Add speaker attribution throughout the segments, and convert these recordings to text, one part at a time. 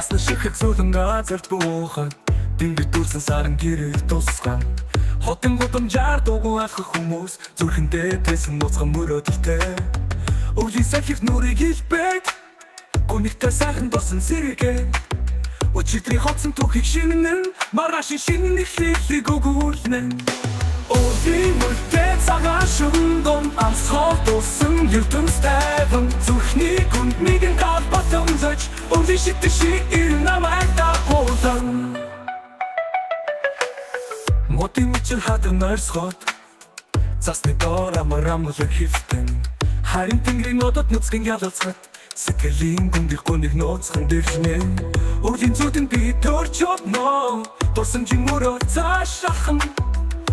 Speaker 1: Засны шихэд зөөлөн газарт буухад Тэнгэр дүүрсэн саран гэрэл тусган Хотын гудамжаар дуугүй алхах хүмүүс Зүрхэндээ тэсэн нуцган мөрөөдөлтэй Өвлийн сахих нүрийг илбэг Гүнигтэй сайхан досон сэргээ Өчигдрийн хоцсон түүхийг шинэнэн Маргаашийн шинэн эхлэлийг өгүүлнэн Өвлийн мөртэй цагаан шундон Амсхол дусан ертөнцтэйвэн Зүрхний гүнд нэгэн гал батамжаж Өвлийн шитэн шиг ир намайг дагуулан Мотын үчил хатан ойрсгоод Засны доор амлаг хивтэн Харин тэнгэрийн одод нүцгэн ялалцгад Сэтгэлийн гүндих гүнийг нууцхан дэрхнэн Өвлийн зүудэн би төрч одно Дурсан жимөрөө цаашахан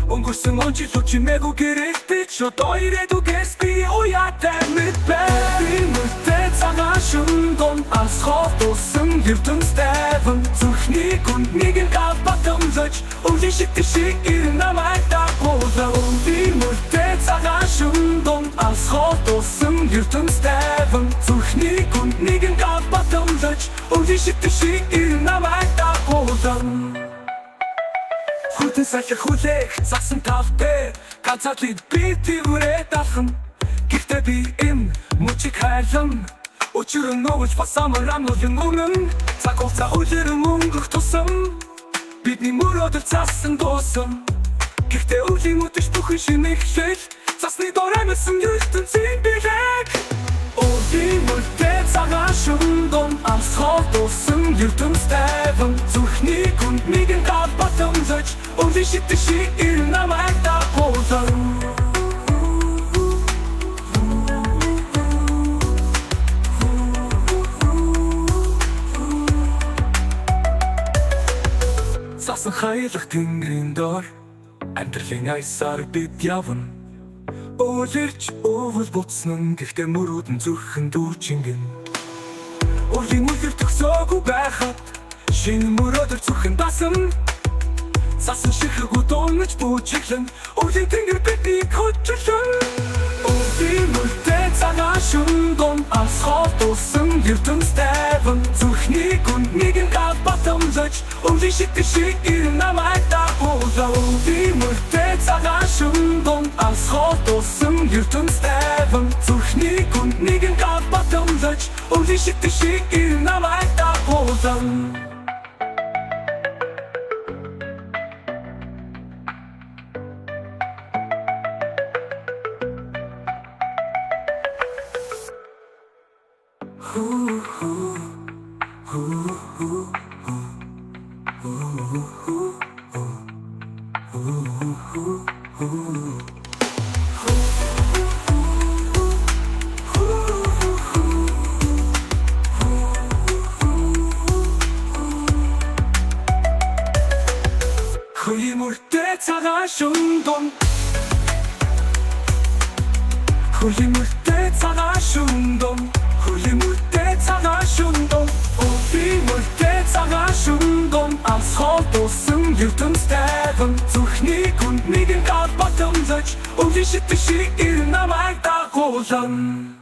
Speaker 1: Өнгөрсөн он жил чимээгүй гэрэлтэй ч одоо ирээдүгээс би уяатай мэдбэ Би мөртэй цагаан шундон Алсхол дусан ертөнцтэйвэн Зүрхний гүнд нэгэн гал батамжаж Өвлийн шитэн шиг ир намайг дагуулан Би мөртэй цагаан шундон Алсхол дусан ертөнцтэйвэн Зүрхний гүнд нэгэн гал батамжаж Өвлийн шитэн шиг ир намайг дагуулан Хүтэн сахих хүлээх засан талбэ Ганцаардлыг би тэрвэрээ далхан Гэхдээ би энэ мөчиг хайлан Өчөрөн өвөж бас амар амлуулын үнэн Цаг хугацаа үлэрэн өнгөх тусам Бидний мөрөөдөл цасан дуусам Гэхдээ өвлийн үдэш бүхэн шинэхлэл Засны доор амьсан ертөнцийн билэг Өвлийн мөртэй цагаан шундон Амсхол дусан ертөнцтэйвэн Зүрхний гүнд нэгэн гал батамжаж Өвлийн шитэн шиг ир намайг дагуулан Засан хаялах тэнгэрийн доор Амьдралын аясаар бид явна Өвлөрч өвөл буцнан Гэхдээ мөрөөдөн зүрхэн дүүчингэн Өвлийн үлгэр төгсөөгүй байхад Шинэ мөрөөдөр зүрхэн дасан Засан шихэг удоонж бүжиглэн Өвлийн тэнгэр биднийг хөтлөн Өвлийн мөртэй цагаан шундон Алсхол дусан ертөнцтэйвэн Зүрхний гүнд нэгэн гал батамжаж Өвлийн шитэн шиг ир намайг дагуулан Өвлийн мөртэй цагаан шундон Алсхол дусан ертөнцтэйвэн Зүрхний гүнд нэгэн гал батамжаж Өвлийн шитэн шиг ир намайг дагуулан Өвлийн мөртэй цагаан шундон Өвлийн мөртэй цагаан шундон Өвлийн мөртэй цагаан шундон Өвлийн мөртэй цагаан шундон Алсхол дусан ертөнцтэйвэн Зүрхний гүнд нэгэн гал батамжаж Өвлийн шитэн шиг ир намайг дагуулан